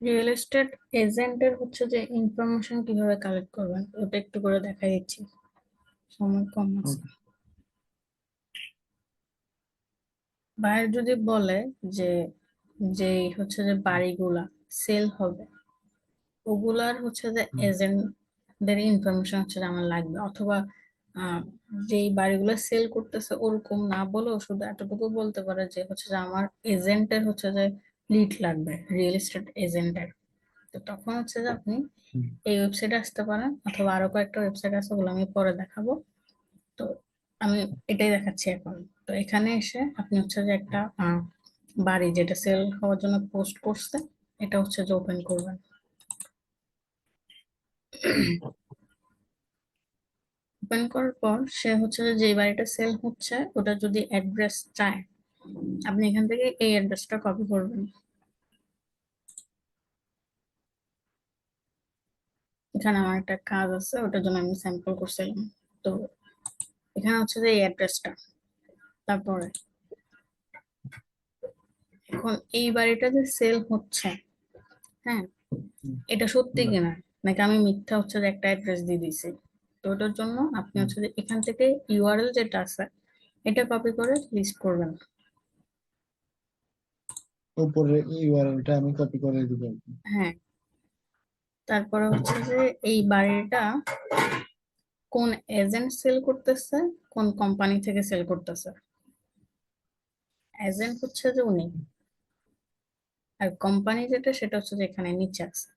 Real estate এজেন্টের হচ্ছে যে ইনফরমেশন কিভাবে কালেক্ট করবেন ওটা একটু করে দেখাই দিচ্ছি, সময় কম আছে। ওকে। বাইরে যদি বলে যে যে হচ্ছে যে বাড়িগুলা সেল হবে, ওগুলার হচ্ছে যে এজেন্টদের ইনফরমেশন হচ্ছে যে আমার লাগবে, অথবা আহ, যেই বাড়িগুলো সেল করতেছে ওরকম না বলেও শুধু এতটুকু বলতে পারে যে হচ্ছে যে আমার এজেন্টের হচ্ছে যে লিড লাগবে, রিয়েল এস্টেট এজেন্টের। তো তখন হচ্ছে যে আপনি এই ওয়েবসাইটে আসতে পারেন, অথবা আরো কয়েকটা ওয়েবসাইট আছে, ওগুলো আমি পরে দেখাবো। তো আমি এটাই দেখাচ্ছি এখন। তো এখানে এসে আপনি হচ্ছে যে একটা বাড়ি যেটা সেল হওয়ার জন্য পোস্ট করছে, এটা হচ্ছে যে ওপেন করবেন। ওপেন করার পর সে হচ্ছে যে যে বাড়িটা সেল হচ্ছে ওটা যদি অ্যাড্রেস চায়, আপনি এখান থেকে এই অ্যাড্রেসটা কপি করবেন। এখানে আমার একটা কাজ আছে, ওটার জন্য আমি স্যাম্পল করছিলাম। তো এখানে হচ্ছে যে এই অ্যাড্রেসটা, তারপরে এখন এই বাড়িটা যে সেল হচ্ছে, হ্যাঁ, এটা সত্যি কিনা নাকি আমি মিথ্যা হচ্ছে যে একটা অ্যাড্রেস দিয়ে দিছি। তো ওটার জন্য আপনি হচ্ছে যে এখান থেকে ইউআরএল যেটা আছে এটা কপি করে লিস্ট করবেন। উপরে ইউআরএলটা আমি কপি করে দিব। হ্যাঁ, তারপরে হচ্ছে যে এই বাড়িটা কোন এজেন্ট সেল করতেছে, কোন কোম্পানি থেকে সেল করতেছে। এজেন্ট হচ্ছে যে উনি, আর কোম্পানি যেটা সেটা হচ্ছে যে এখানে নিচে আছে।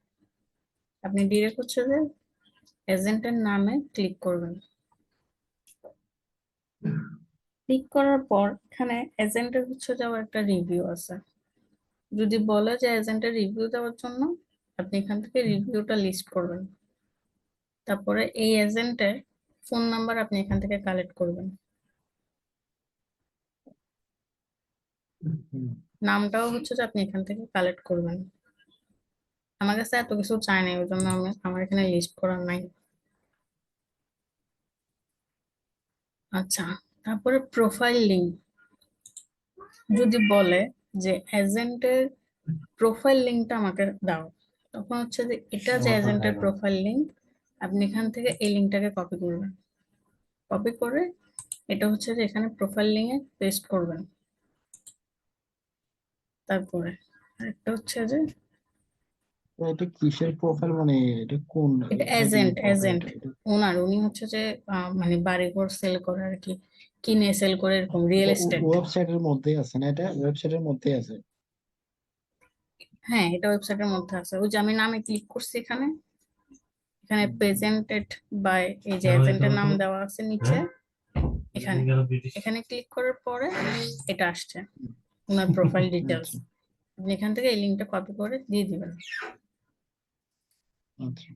আপনি ডিরেক্ট হচ্ছে যে এজেন্টের নামে ক্লিক করবেন। ক্লিক করার পর এখানে এজেন্টের হচ্ছে যে আবার একটা রিভিউ আছে। যদি বলে যে এজেন্টের রিভিউ দেওয়ার জন্য, আপনি এখান থেকে রিভিউটা লিস্ট করবেন। তারপরে এই এজেন্টের ফোন নাম্বার আপনি এখান থেকে কালেক্ট করবেন। নামটাও হচ্ছে যে আপনি এখান থেকে কালেক্ট করবেন। আমার কাছে এত কিছু চাই না, ওই জন্য আমি আমার এখানে লিস্ট করা নাই। আচ্ছা, তারপরে প্রোফাইল লিংক যদি বলে যে এজেন্টের প্রোফাইল লিংকটা আমাকে দাও, তখন হচ্ছে যে এটা যে এজেন্টের প্রোফাইল লিংক, আপনি এখান থেকে এই লিংকটাকে কপি করবেন। কপি করে এটা হচ্ছে যে এখানে প্রোফাইল লিংকে পেস্ট করবেন। তারপরে একটা হচ্ছে যে তো এটা কিসের প্রোফাইল, মানে এটা কোন এটা এজেন্ট এজেন্ট, প্রোফাইল? এজেন্ট এটা ওনার, উনি হচ্ছে যে মানে বাড়িঘর সেল করে আর কি, কিনে সেল করে এরকম রিয়েল এস্টেট। ওয়েবসাইটের মধ্যেই আছে না? এটা ওয়েবসাইটের মধ্যেই আছে। হ্যাঁ, এটা ওয়েবসাইটের মধ্যে আছে। ওই যে আমি নামে ক্লিক করছি এখানে, এখানে প্রেজেন্টেড বাই, এই যে এজেন্টের নাম দেওয়া আছে নিচে এখানে। এখানে ক্লিক করার পরে এটা আসছে, ওনার প্রোফাইল ডিটেলস। আচ্ছা আপনি এখান থেকে এই লিঙ্কটা কপি করে দিয়ে দিবেন। আচ্ছা।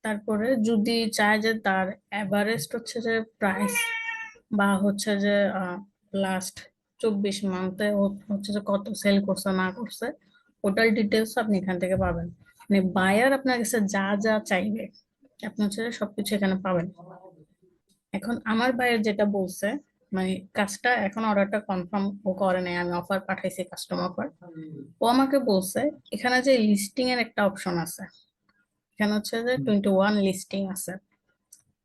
তারপরে যদি চায় যে তার এভারেস্ট হচ্ছে যে প্রাইস, বা হচ্ছে যে লাস্ট 24 মান্থে হচ্ছে যে কত সেল করছে না করছে, ওটার ডিটেলস আপনি এখান থেকে পাবেন। মানে বায়ার আপনার কাছে যা যা চাইবে আপনি হচ্ছে যে সবকিছু এখানে পাবেন। এখন আমার ভাইয়ের যেটা বলছে, মানে কাজটা এখন অর্ডারটা কনফার্ম ও করে নাই, আমি অফার পাঠাইছি, কাস্টম অফার। ও আমাকে বলছে এখানে যে লিস্টিং এর একটা অপশন আছে, এখানে হচ্ছে যে 21 লিস্টিং আছে।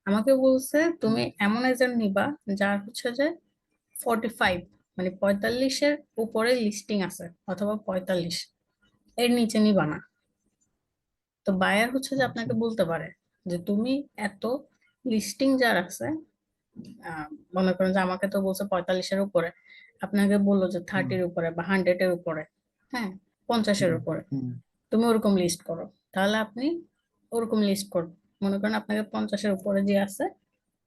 আমাকে বলছে তুমি এমন এজেন্ট নিবা যার হচ্ছে যে 45, মানে 45-এর উপরে লিস্টিং আছে, অথবা 45 এর নিচে নিবা না। তো বায়ার হচ্ছে যে আচ্ছা আপনাকে বলতে পারে যে তুমি এত লিস্টিং যার আছে, আহ, মনে করেন যে আমাকে তো বলছে 45-এর উপরে, আপনাকে বললো যে হুম 30-এর উপরে বা 100-এর উপরে, হ্যাঁ, 50-এর হুম উপরে, হুম তুমি ওরকম লিস্ট করো। তাহলে আপনি ওরকম লিস্ট করবেন। মনে করেন আপনাকে 50-এর উপরে যে আছে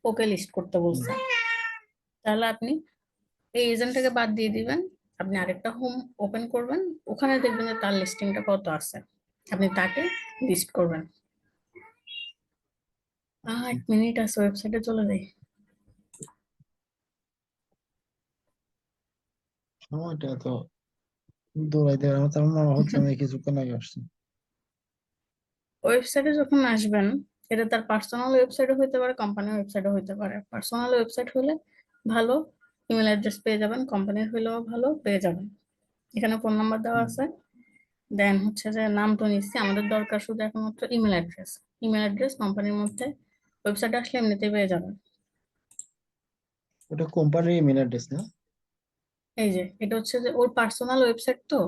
ওকে লিস্ট করতে হুম। বলছে, তাহলে আপনি এই এজেন্টটাকে বাদ দিয়ে দিবেন। আপনি আরেকটা হোম ওপেন করবেন, ওখানে দেখবেন যে তার লিস্টিংটা কত আছে, আপনি তাকে লিস্ট করবেন। 1 মিনিট আছে, ওয়েবসাইটে চলে যাই। সময়টা তো দৌড়াইতে হবে আমার, তেমন মনে হচ্ছে আমি কিছুক্ষণ আগে আসছি। ওয়েবসাইটে যখন আসবেন, এটা তার পার্সোনাল ওয়েবসাইটও হতে পারে, কোম্পানির ওয়েবসাইটও হতে পারে। পার্সোনাল ওয়েবসাইট হলে ভালো, ইমেল অ্যাড্রেস পেয়ে যাবেন, কোম্পানির হলেও ভালো পেয়ে যাবেন। এখানে ফোন নাম্বার দেওয়া হুম আছে, দেন হচ্ছে যে নাম তো নিচ্ছি, আমাদের দরকার শুধু একমাত্র ইমেল অ্যাড্রেস। ইমেল অ্যাড্রেস কোম্পানির মধ্যে ওয়েবসাইটে আসলে এমনিতেই পেয়ে যাবেন। ওটা কোম্পানির ইমেল অ্যাড্রেস না? এই যে এটা হচ্ছে যে ওর পার্সোনাল ওয়েবসাইট, তো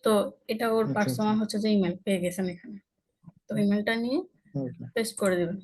তো এটা ওর আচ্ছা আচ্ছা। পার্সোনাল হচ্ছে যে ইমেল পেয়ে গেছেন এখানে, তো ইমেলটা নিয়ে ওকে। পেস্ট করে দিবেন।